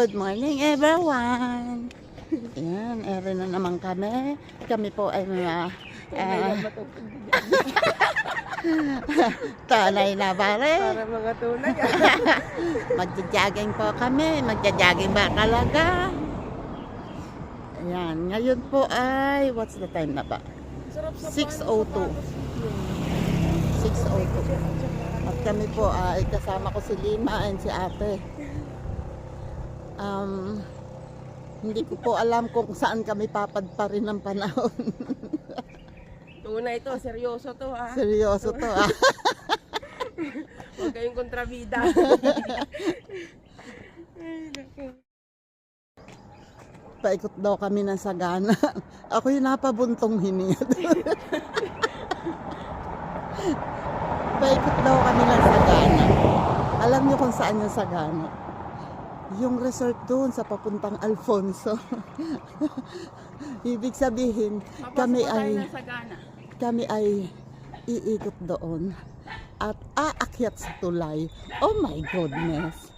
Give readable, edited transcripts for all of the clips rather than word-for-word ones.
Good morning everyone! Ayan, ere na naman kami. Kami po ay mga tanay na pare. Para mga tunay. Magja-jogging po kami. Magja-jogging ba talaga? Ayan, ngayon po ay, what's the time na ba? 6:02. 6:02. At kami po ay kasama ko si Lima and si Ate. Hindi ko po alam kung saan kami papadparin ng panahon. Tunay to, seryoso to ha. Seryoso to ah. Huwag kayong kontrabida. Paikot daw kami ng sagana. Ako yung napabuntong hiniyad. Paikot daw kami ng sagana. Alam niyo kung saan yung sagana? Yung resort doon sa papuntang Alfonso. Ibig sabihin, kami ay iikot doon at aakyat sa tulay. Oh my goodness.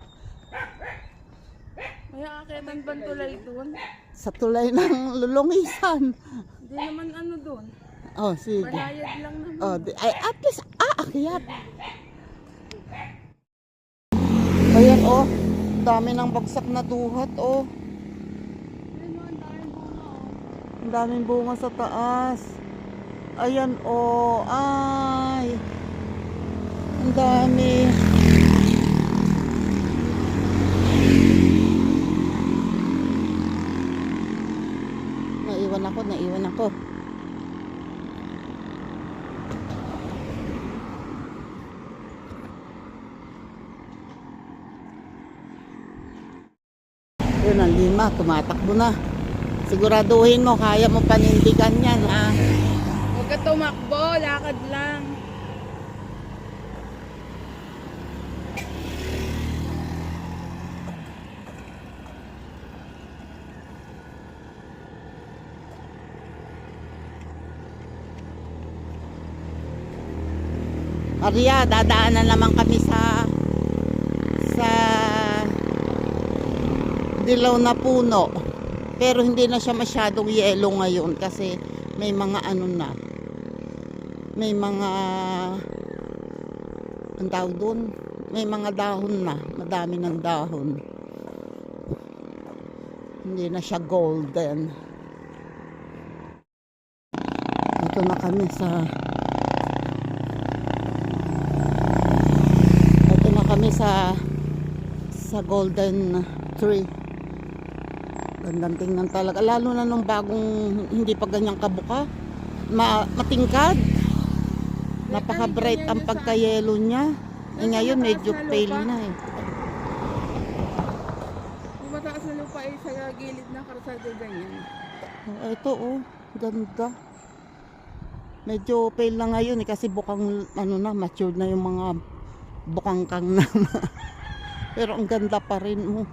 May aakyatan bang tulay doon? Sa tulay ng lulungisan. Hindi naman ano doon. Oh, sige. Banayad lang naman. Oh, ay, at least aakyat. Ayan oh, dami ng bagsak na duhat oh. Ang daming bunga sa taas. Ayan oh, ay. Ang dami. Naiwan ako. Yun ang Lima, tumatakbo na. Siguraduhin mo, kaya mo panindigan yan ha. Huwag ka tumakbo, lakad lang. Maria, dadaanan naman kami sa dilaw na puno. Pero hindi na siya masyadong yelo ngayon kasi may mga ano na. May mga ang tawag doon, may mga dahon na, madami ng dahon. Hindi na siya golden. Ito na kami sa golden tree. Gandang tingnan talaga, lalo na nung bagong hindi pa ganyang kabuka, matingkad, napaka bright ang pagka-yellow niya. Ngayon medyo pale na eh. Kung mataas na lupa ay sa gilid na karsada ganyan. Ito oh, ganda. Medyo pale na ngayon eh, kasi bukang ano na, matured na yung mga bukangkang na. Pero ang ganda pa rin oh.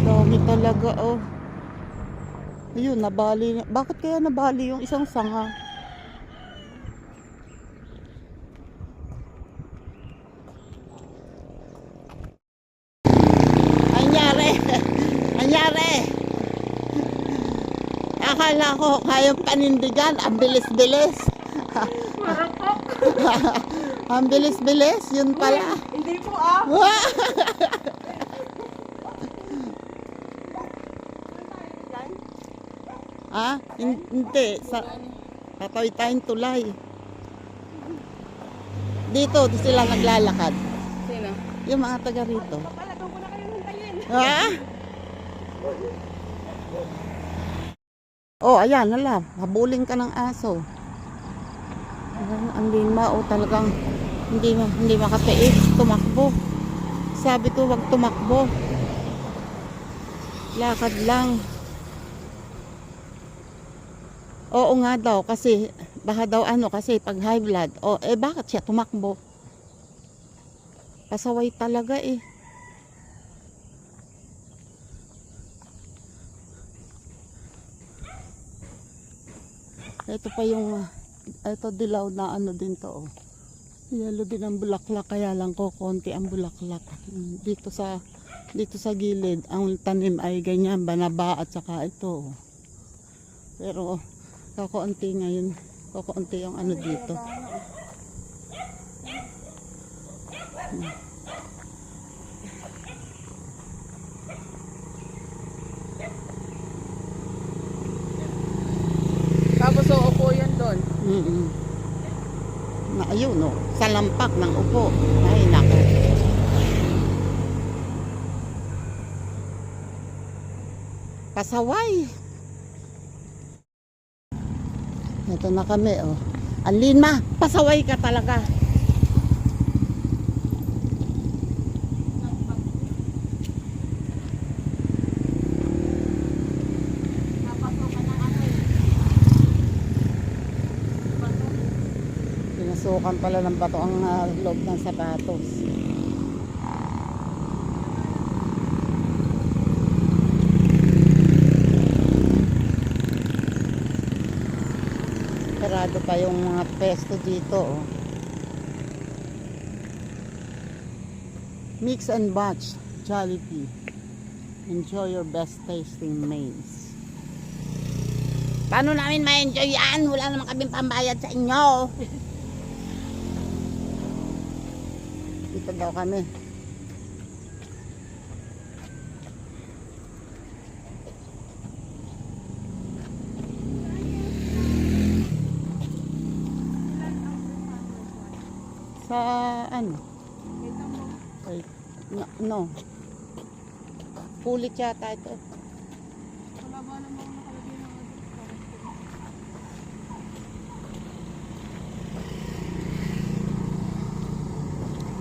Dami talaga oh. Ayun, nabali. Bakit kaya nabali yung isang sanga? Anyari. Anyari. Akala ko kayang panindigan. Ang bilis-bilis. Marapok! Ang bilis-bilis. Yun pala. Hindi po ah! Ah, hindi. Tatawid tayong tulay. Dito sila naglalakad. Sino? Yung mga taga rito. Pala, doon ko na kayo hintayin. Ha? Oh, ayan, hala. Habulin ka ng aso. Ang Lima, oh, talagang hindi makatiis. Tumakbo. Sabi ko, wag tumakbo. Lakad lang. Oo nga daw, kasi baka daw ano, kasi pag high blood, bakit siya tumakbo? Pasaway talaga eh. Ito pa yung ito dilaw na ano din to oh. Yellow din ang bulaklak, kaya lang ko konti ang bulaklak. Dito sa gilid, ang tanim ay ganyan, banaba at saka ito. Pero kakaunti ngayon, kakaunti yung ano dito. Tapos uupo yun doon. Mm-mm. Na ayun no, sa lampak ng upo. Ay nako. Pasaway. Ito na kami oh. Anlin pasaway ka talaga. Pinasukan pala ng bato ang loob ng sapatos. Sarado pa yung mga pesto dito. Oh. Mix and batch Jollibee. Enjoy your best tasting maize. Paano namin ma-enjoy yan? Wala naman kaming pambayad sa inyo. Dito daw kami. Sa ano? Ay, no. Pulit yata ito. Wala ba namang nakalagay ng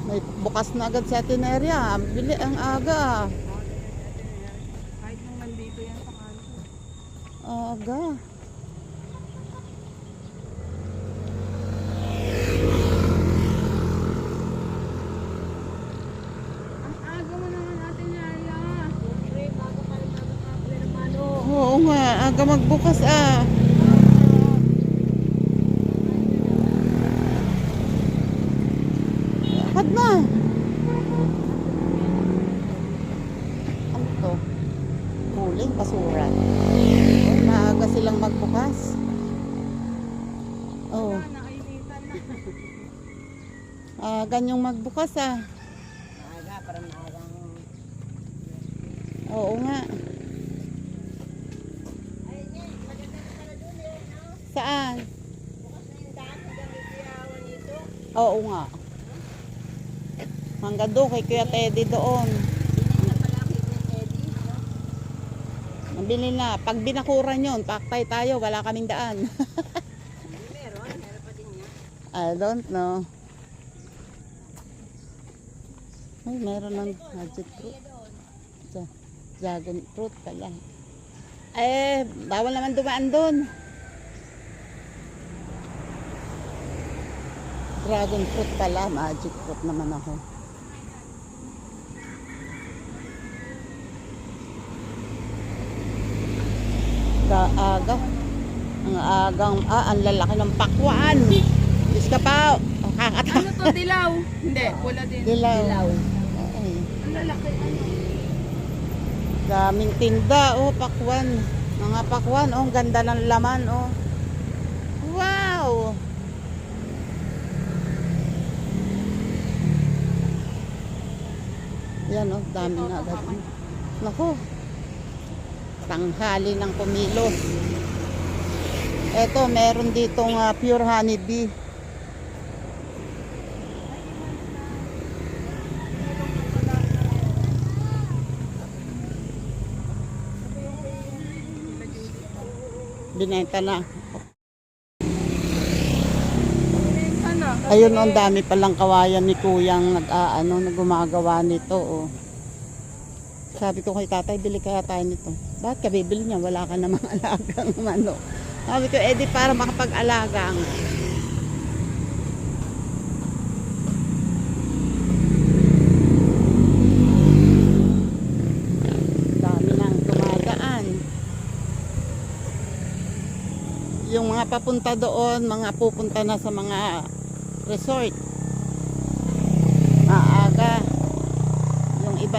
May bukas na agad sa Tineria. Bili ang aga. kahit nung nandito yan sa kanto. Aga. Ang aga mo naman natin Yaya. Siyempre, bago pa rin nakakapili ng mano. Oo nga, aga magbukas ah. Lakad na. Ano to? Huling basura. Oh, maaga silang magbukas. Oh, Nakainitan na. ganyong magbukas ah. Maaga, parang maagang. Oo nga. Saan? Oo nga. Hanggang doon kay Kuya Teddy doon. Nabili na. Pag binakuran yun, paktay tayo. Wala kaming daan. Meron pa din niya. I don't know. Ay, meron ng magic fruit. Dragon fruit pala. Eh, bawal naman dumaan doon. Dragon fruit pala. Magic fruit naman ako. Aga. Ang lalaki ng pakwan. Diyos ka pa. Oh, kakatawa. Ano to, dilaw? Hindi, pula din. Dilaw. Ay, Ang lalaki. daming tinda. Oh, pakwan. Mga pakwan. Oh, ang ganda ng laman. Oh. Wow. Yan oh, dami na agad. Naku. Tanghali ng kumilos. Eto, meron ditong pure honey bee. Binenta na. Ano? Ayun, ang dami palang kawayan ni Kuyang gumagawa nito. Oh. Sabi ko kay tatay, bili kaya tayo nito. Bakit ka bibili niya? Wala ka namang alagang manok. Sabi ko, edi para makapag-alaga nga. Dami nang dumadaan. Yung mga papunta doon, mga pupunta na sa mga resort.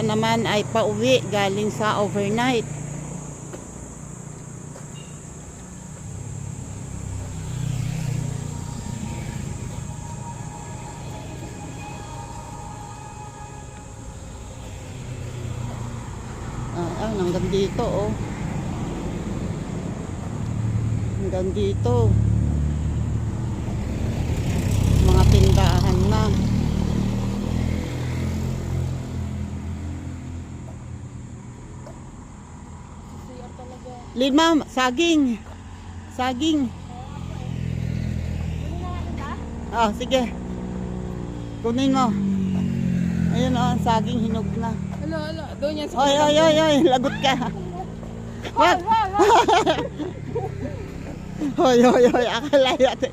pa naman ay pauwi galing sa overnight. Hanggang dito, oh. Hanggang dito. Mga tindahan na. Lin, ma'am, saging. Saging. Ah, sige. Kunin mo. Ayun, oh, saging hinog na. Hala, doon yan sa Oy, oy, oy, oy, lagot ka. What? Hoy, hoy, hoy, akala yate.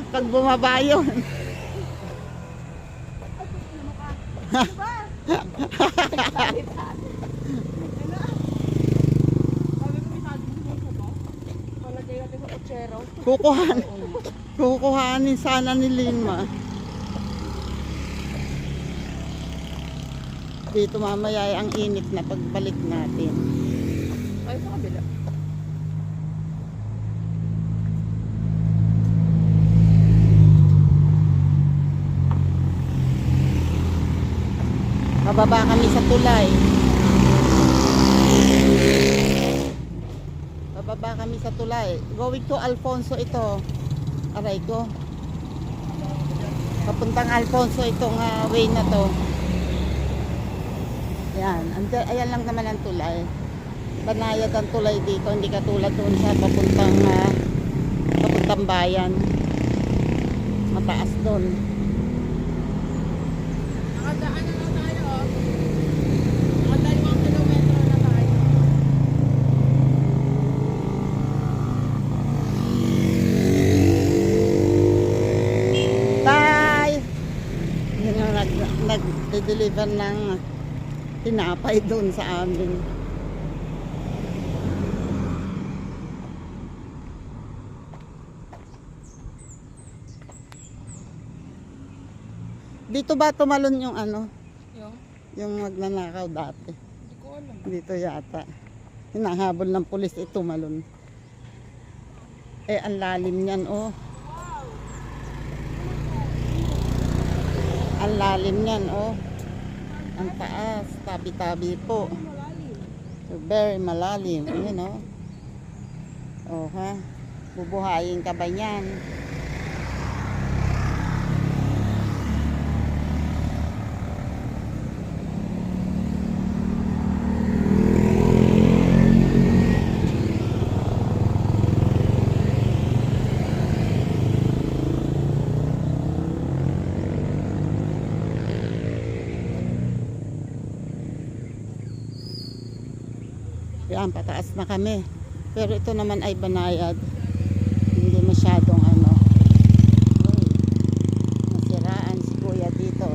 Pag bumaba yun. Palagay natin sa kutsero. Kukuhanin sana ni Lima. Dito mamaya ay ang init na pagbalik natin. Ay, sa kabila. Mababa kami sa tulay. Mababa kami sa tulay. Going to Alfonso ito. Aray ko. Papuntang Alfonso itong way na to. Yan. Ayan lang naman ang tulay. Banayad ang tulay dito. Hindi katulad doon sa papuntang bayan. Mataas doon. Nakadaan na lang tayo, oh. Nakadalawang kilometro na tayo. Bye! Yun yung nag-deliver ng tinapay doon sa amin. Dito ba tumalon yung ano? Yung magnanakaw dati? Hindi ko alam. Dito yata. Hinahabol ng pulis ito tumalon. Eh, ang lalim niyan, oh. Ang lalim niyan, oh. Ang taas, tabi-tabi po. So, very malalim. Yun, oh. Oh, ha? Bubuhayin ka ba yan? Yan, pataas na kami. Pero ito naman ay banayad. Hindi masyadong ano. Uy, nasiraan si kuya dito.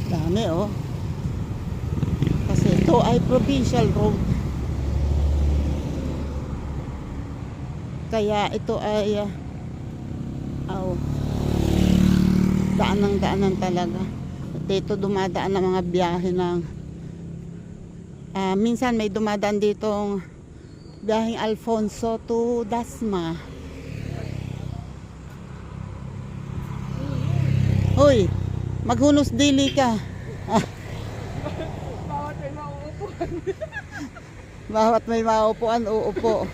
Dami, oh. Kasi ito ay provincial road. Kaya ito ay daan ng daanan talaga. Dito dumadaan ng mga biyahe ng minsan may dumadaan ditong biyaheng Alfonso to Dasma. Hoy, maghunos dili ka. Bawat may mauupuan. Bawat may maupuan, uupo.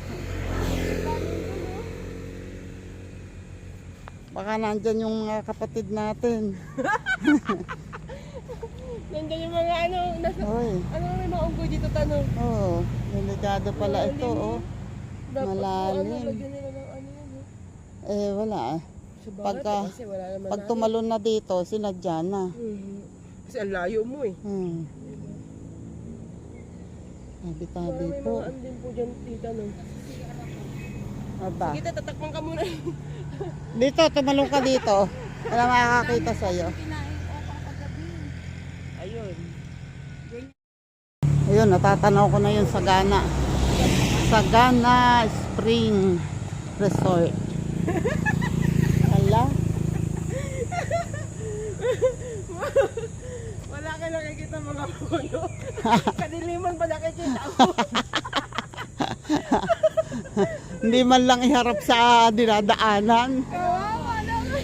Baka nandyan yung mga kapatid natin. Nandiyan yung mga ano, Hoy. ano may mga unggoy dito, tanong. Oh, delikado pala ito, oh. Dapat Malalim. po, ano, lagyan nila ng ano yan, Eh, wala. Sa bagay, Pagka- kasi wala naman Pag tumalon na dito, sinadya na. Kasi ang layo mo eh. Tabi-tabi Parang may po. mga andin po dyan, tita, no? Aba. Sige, tatakpan ka muna. Dito, tumalong ka dito. Wala makakakita sa'yo. Kinain ko pang paggabi. Ayun. Ayun, natatanaw ko na yun sa Sagana. Sagana Spring Resort. Hala. Wala ka nakikita mga puno. Kadiliman pa nakikita ko. Hindi man lang iharap sa dinadaanan. Kawawa naman.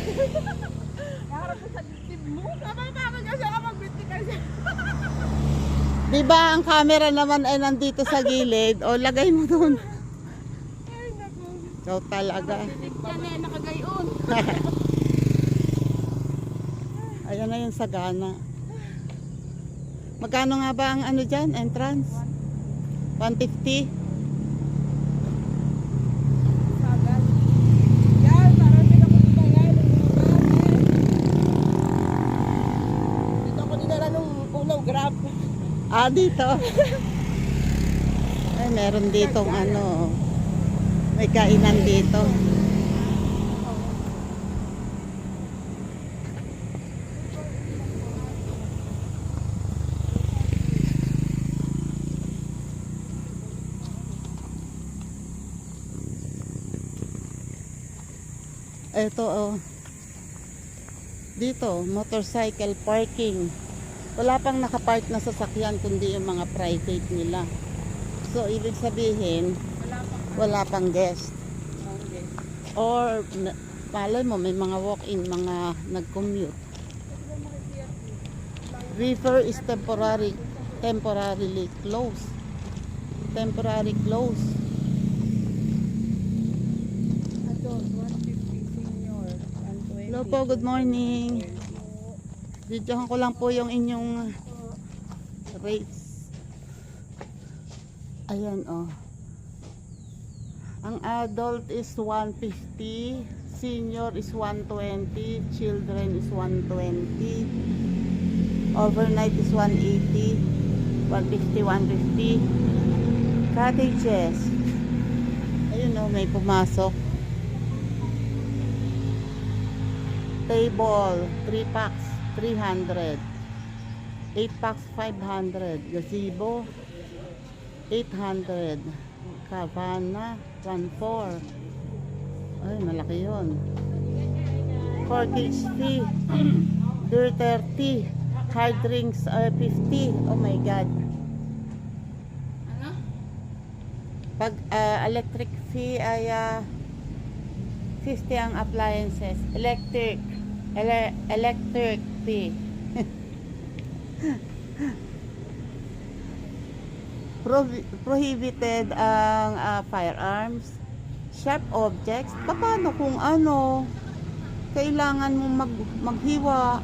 Harap ko sa dibdib mo. Kapag kasi ako mag-vertical siya. Di ba ang camera naman ay nandito sa gilid? O lagay mo doon. Ay, naku. Ikaw talaga. Yan eh, nakagayon. Ayan na yung Sagana. Magkano nga ba ang ano dyan? Entrance? 150? Sagal. Yan, parang pinapunta yan. Dito ako dinala nung unang grab. Ah, dito. Ay, meron ditong ano. May kainan dito. Ito oh. Dito, motorcycle parking. Wala pang nakapark na sasakyan kundi yung mga private nila. So, ibig sabihin, wala pang guest. Or, malay mo, may mga walk-in, mga nag-commute. River is temporarily closed. Temporary closed. Adult, 150 senior, 120. Hello po, good morning. Videohan ko lang po yung inyong rates. Ayan oh. Ang adult is 150, senior is 120, children is 120, overnight is 180, 150, 150. Cottages. Ayun oh, may pumasok. Table, 3 packs, 300. 8 packs, 500. Gazebo, 800. Cabana, 1.4. Ay, malaki yun. Corkage fee, beer 30. Hard drinks, 50. Oh my God. Ano? Pag electric fee ay 50 ang appliances. Electric fee. Prohibited ang firearms, sharp objects. Paano kung ano? Kailangan mo maghiwa.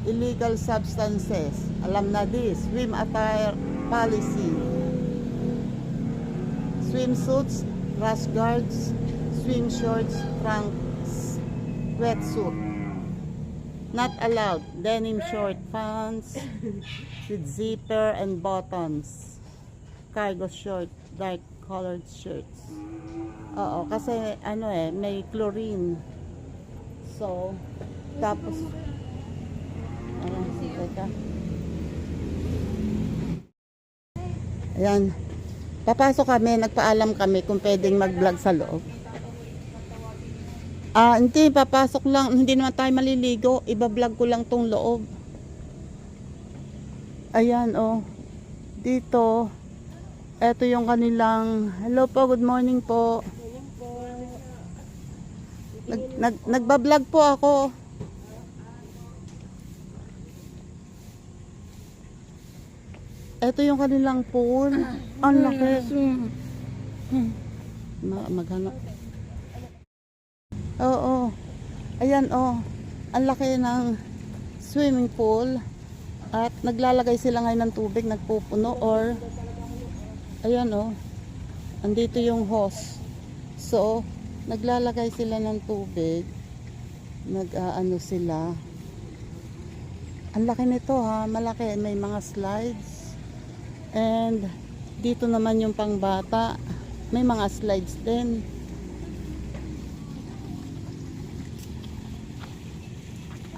Illegal substances. Alam na this. Swim attire policy. Swimsuits, rash guards, swim shorts, trunks, wetsuit. Not allowed. Denim short pants with zipper and buttons. Cargo short, dark colored shirts. Oo, kasi ano may chlorine. So, tapos ayan, teka. Ayan. Papasok kami, nagpaalam kami kung pwedeng mag-vlog sa loob. Hindi, papasok lang. Hindi naman tayo maliligo. Iba-vlog ko lang tong loob. Ayan, oh. Dito. Ito yung kanilang... Hello po, good morning po. Nagbablog po ako. Ito yung kanilang pool. Ang laki. Maghanap. Oo. Ayan oh. Ang laki ng swimming pool. At naglalagay sila ngayon ng tubig, nagpupuno or ayan oh. Andito yung hose. So, naglalagay sila ng tubig. Nag-ano sila. Ang laki nito ha, malaki. May mga slides. And dito naman yung pangbata. May mga slides din.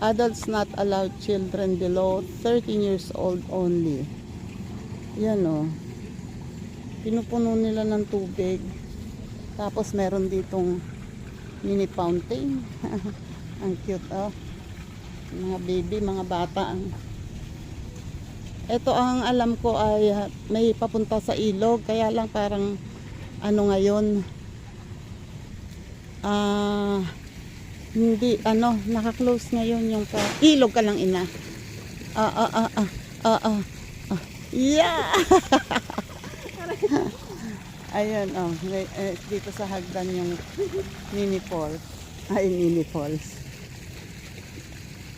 Adults not allowed, children below 13 years old only. Yan o. Pinupuno nila ng tubig. Tapos meron ditong mini fountain. Ang cute oh. Mga baby, mga bata. Ito ang alam ko ay may papunta sa ilog. Kaya lang parang ano ngayon. Hindi, naka-close ngayon yung ilog ka lang ina. Yeah! Ayan, dito sa hagdan yung mini falls. Ay, mini falls.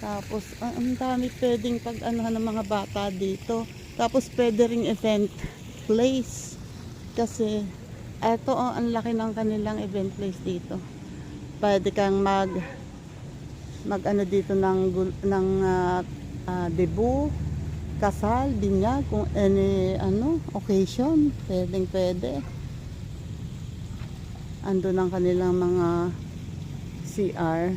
Tapos, ang dami pwedeng pag-anuhan ng mga bata dito. Tapos, pwede ring event place. Kasi, eto, ang laki ng kanilang event place dito. Pwede kang mag dito ng debut, kasal, binyag, kung any occasion, pwede. Andun ang kanilang mga CR.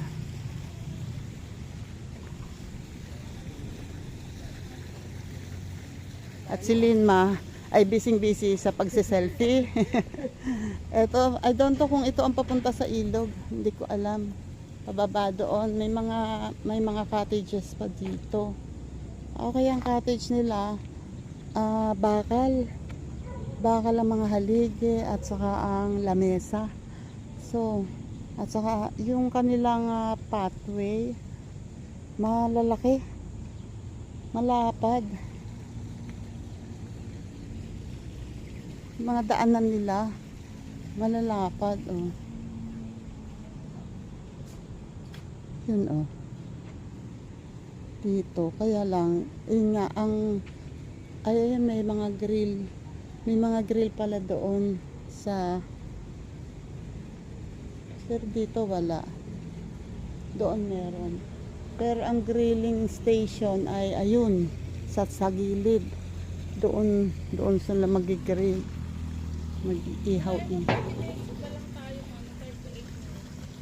At si Linma ay busy sa pagse-selfie. Ito, I don't know kung ito ang papunta sa ilog. Hindi ko alam. Pababa doon. May mga cottages pa dito. Okay, ang cottage nila, bakal. Bakal ang mga haligi at saka ang lamesa. So, at saka yung kanilang pathway, malalaki. Malapad. Mga daanan nila malalapad oh. Yun oh. Dito kaya lang yun nga ayan may mga grill pala doon sa pero dito wala. Doon meron. Pero ang grilling station ay ayun sa gilid. Doon sila mag-grill. Mag-ihaw.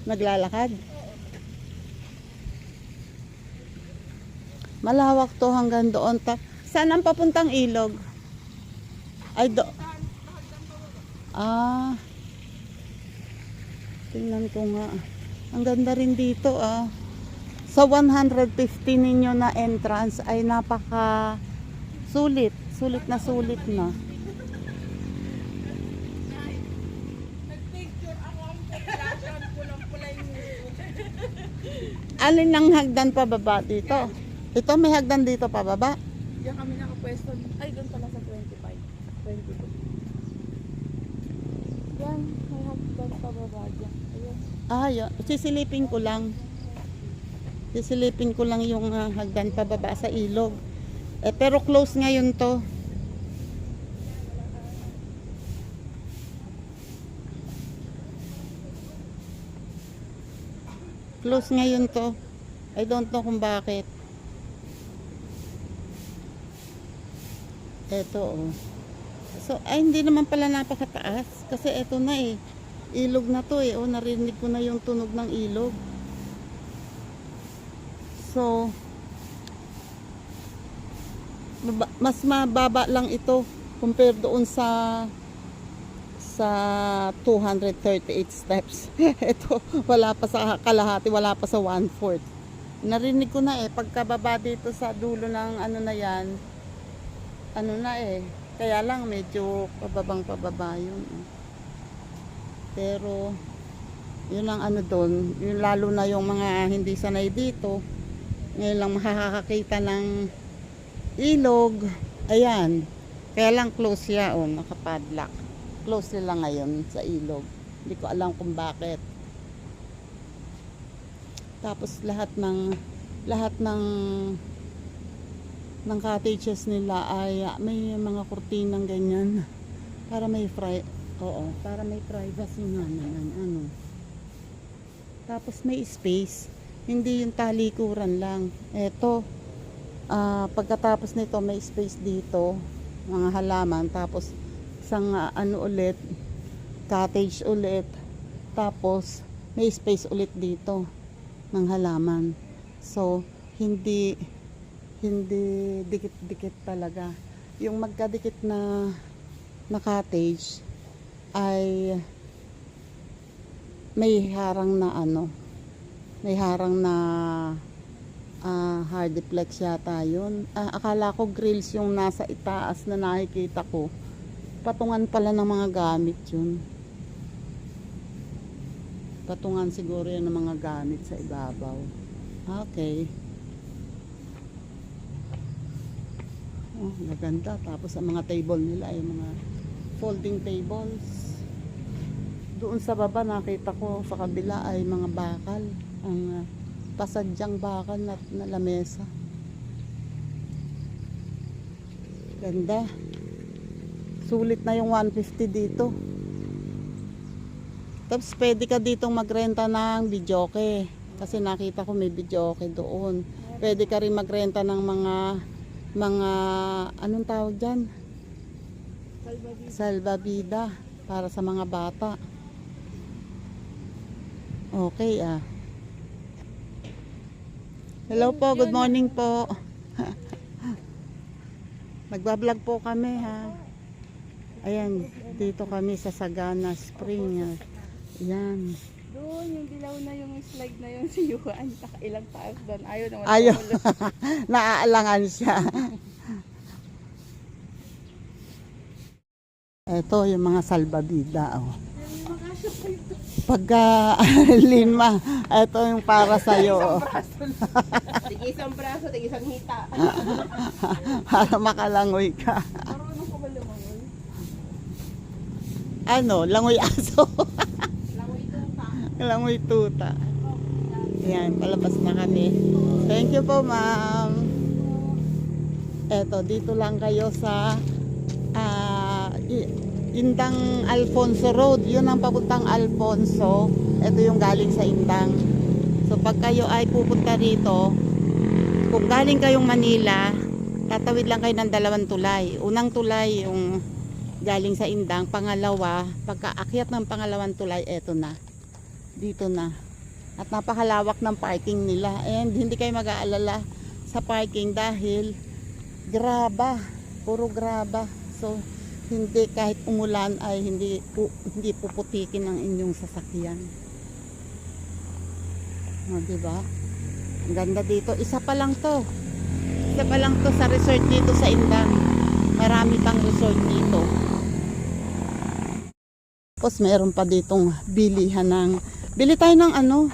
Naglalakad. Malawak to hanggang doon. Saan ang papuntang ilog? Ay tingnan ko nga. Ang ganda rin dito Sa 150 ninyo na entrance ay napaka sulit na. Alin ang hagdan pababa dito? Ito may hagdan dito pababa? Diyan kami nakapwesto. Ay, doon pala sa 22. Yan, may hagdan pababa dyan. Ayun. Yun. Sisilipin ko lang yung hagdan pababa sa ilog. Pero close ngayon to. Close ngayon to. I don't know kung bakit. Eto oh. So, hindi naman pala napakataas. Kasi eto na ilog na to narinig ko na yung tunog ng ilog. So, mas mababa lang ito compared doon sa 238 steps. Ito, wala pa sa kalahati, wala pa sa 1/4. Narinig ko na pagkababa dito sa dulo ng yan, kaya lang medyo pababa yun. Pero, yun ang doon, yun lalo na yung mga hindi sanay dito, ngayon lang makakakita ng ilog, ayan, kaya lang close siya, nakapadlock. Close sila ngayon sa ilog. Hindi ko alam kung bakit. Tapos lahat ng cottages nila ay may mga kurtinang ganyan para may para may privacy nga naman Tapos may space. Hindi yung talikuran lang. Eto, pagkatapos nito may space dito, mga halaman, tapos isang ulit, cottage ulit, tapos may space ulit dito ng halaman. So hindi hindi dikit-dikit talaga. Yung magkadikit na cottage ay may harang na may harang na hardiplex yata yun. Akala ko grills yung nasa itaas na nakikita ko. Patungan pala ng mga gamit yun. Patungan siguro yan ng mga gamit sa ibabaw. Okay. Oh, maganda. Tapos ang mga table nila ay mga folding tables. Doon sa baba nakita ko sa kabila ay mga bakal. Ang pasadyang bakal na lamesa. Ganda. Sulit na yung 150 dito. Tapos pwede ka ditong magrenta ng videoke. Kasi nakita ko may videoke doon. Pwede ka rin magrenta ng mga anong tawag dyan? Salvavida para sa mga bata. Okay Hello po, good morning po. Magbablog po kami ha. Ayan, dito kami sa Sagana Spring. Ayan. Doon, yung dilaw na yung slide na yung si Yuan. Ilang taas doon. Ayaw naman. Ayaw. Naaalangan siya. Ito yung mga salbabida. Pagka Lima, ito yung para sa'yo. Tig isang braso, tig isang hita. Para makalangoy ka. Marunong ko ba lumangoy? Langoy aso. Langoy tuta. Langoy tuta. Ayan, palabas na kami. Thank you po, ma'am. Eto, dito lang kayo sa Indang Alfonso Road. Yun ang papuntang Alfonso. Ito yung galing sa Indang. So pag kayo ay pupunta rito, kung galing kayong Manila, tatawid lang kayo ng dalawang tulay. Unang tulay yung galing sa Indang. Pangalawa, pagkaakyat ng pangalawang tulay, eto na. Dito na. At napakalawak ng parking nila. And hindi kayo mag-aalala sa parking dahil graba. Puro graba. So hindi kahit umulan ay hindi puputikin ang inyong sasakyan. Diba? Ang ganda dito. Isa pa lang to sa resort dito sa Indang. Marami pang resort dito. Tapos meron pa ditong bili tayo ng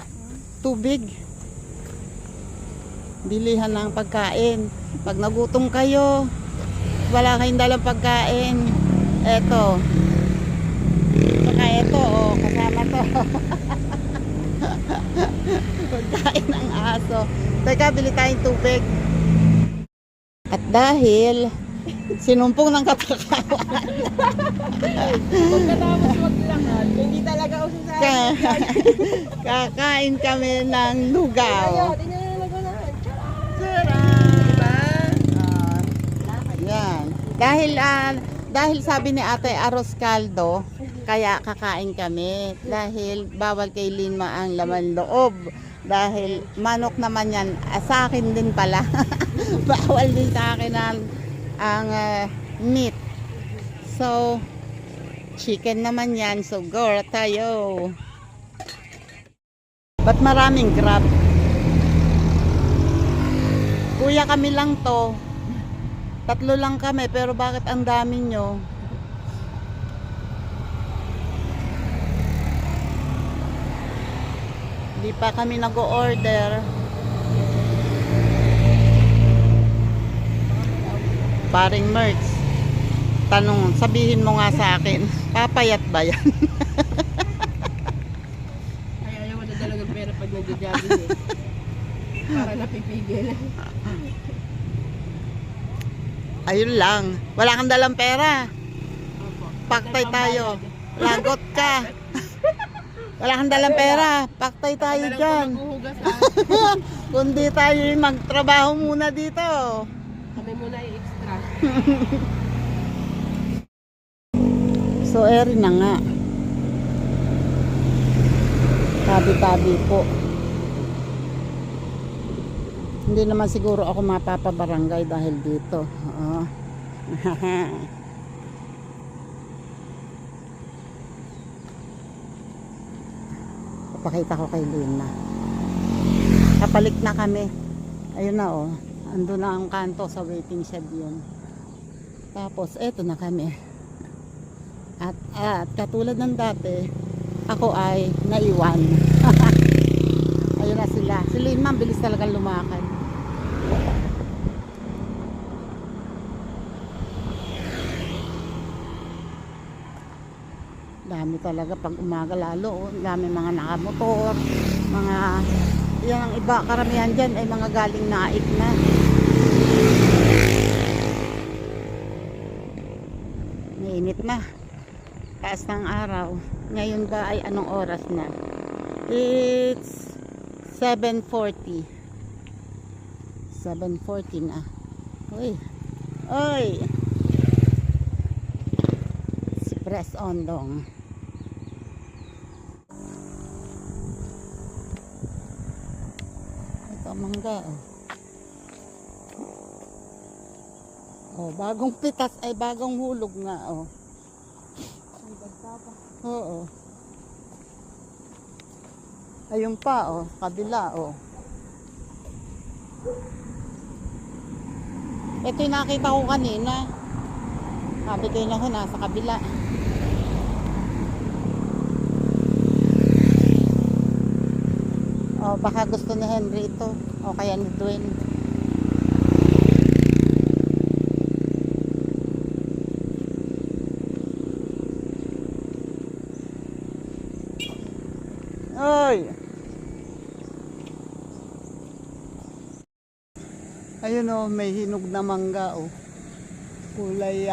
tubig. Bilihan ng pagkain. Pag nagutom kayo, wala kayong dalang pagkain, eto. Saka eto, kasama to. Pagkain ng aso. Teka, bili tayong tubig. At dahil sinumpong ng katakawan. Pagkatapos maglakad, hindi talaga uso sa Kakain kami ng lugaw. Ayaw, tingnan na nagulahan. Diba? Yan. Dahil sabi ni Ate Aros Caldo, kaya kakain kang dahil bawal kay Linma ang laman loob. Dahil manok naman yan, sa akin din pala. Bawal din sa akin ang meat. So, chicken naman yan. So, go tayo. Ba't maraming grab? Kuya, kami lang to. 3 lang kami, pero bakit ang dami nyo? Hindi pa kami nag-order. Paring Merch, sabihin mo nga sa akin, papayat ba yan? Ay, ayaw mo na talagang pera pag nagja-jogging Para napipigil. Ayun lang. Wala kang dalang pera. Paktay tayo. Lagot ka. Wala kang dalang pera. Paktay tayo dyan. Kundi tayo magtrabaho muna dito. Kami muna i-extra. So, eri na nga. Tabi-tabi po. Hindi naman siguro ako mapapabarangay dahil dito. Oo. Papakita ko kay Lina. Kapalit na kami. Ayun na oh. Ando na ang kanto sa waiting shed yun. Tapos eto na kami. At katulad ng dati, ako ay naiwan. Ayun na sila. Si Lina, bilis talagang lumakad. Dami talaga pag umaga lalo. Oh. Dami mga nakamotor. Mga, yan ang iba. Karamihan dyan ay mga galing naik na. Mainit na. Taas ng araw. Ngayon ba ay anong oras na? It's 7:40. 7:40 na. Uy. Uy. Si Press Ondong. Ito mangga oh. Oh, bagong pitas ay bagong hulog nga oh. Oo. Ayun pa oh, kabila oh. Ito yung nakita ko kanina. Sabi ko na ko nasa kabila. Oh, baka gusto ni Henry ito o kaya ni Dwayne. Oy. Ayun oh, may hinog na mangga oh. Kulay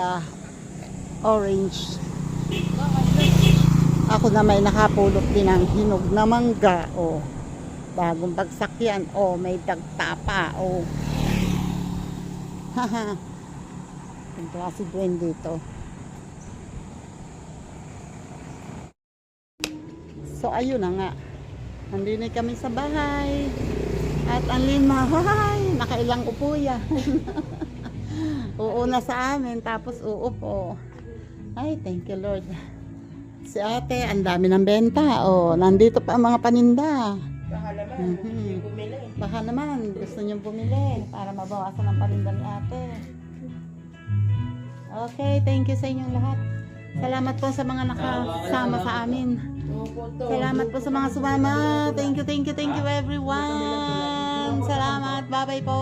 orange. Ako na may nakapulot din ng hinog na mangga oh. Bagong bagsak yan oh, may dagtapa oh. Haha. Ang klase Dwayne dito. So ayun na nga. Nandito kami sa bahay. At ang Lina, nakailang upo yan. Uuna sa amin, tapos uupo. Ay, thank you Lord. Si ate, ang dami ng benta. Oh, nandito pa ang mga paninda. Baka naman, bumili. Baka naman, gusto niyong bumili para mabawasan ang paninda ni ate. Okay, thank you sa inyong lahat. Salamat po sa mga nakasama sa amin. Salamat po sa mga sumama. Thank you everyone. Salamat. Bye-bye po.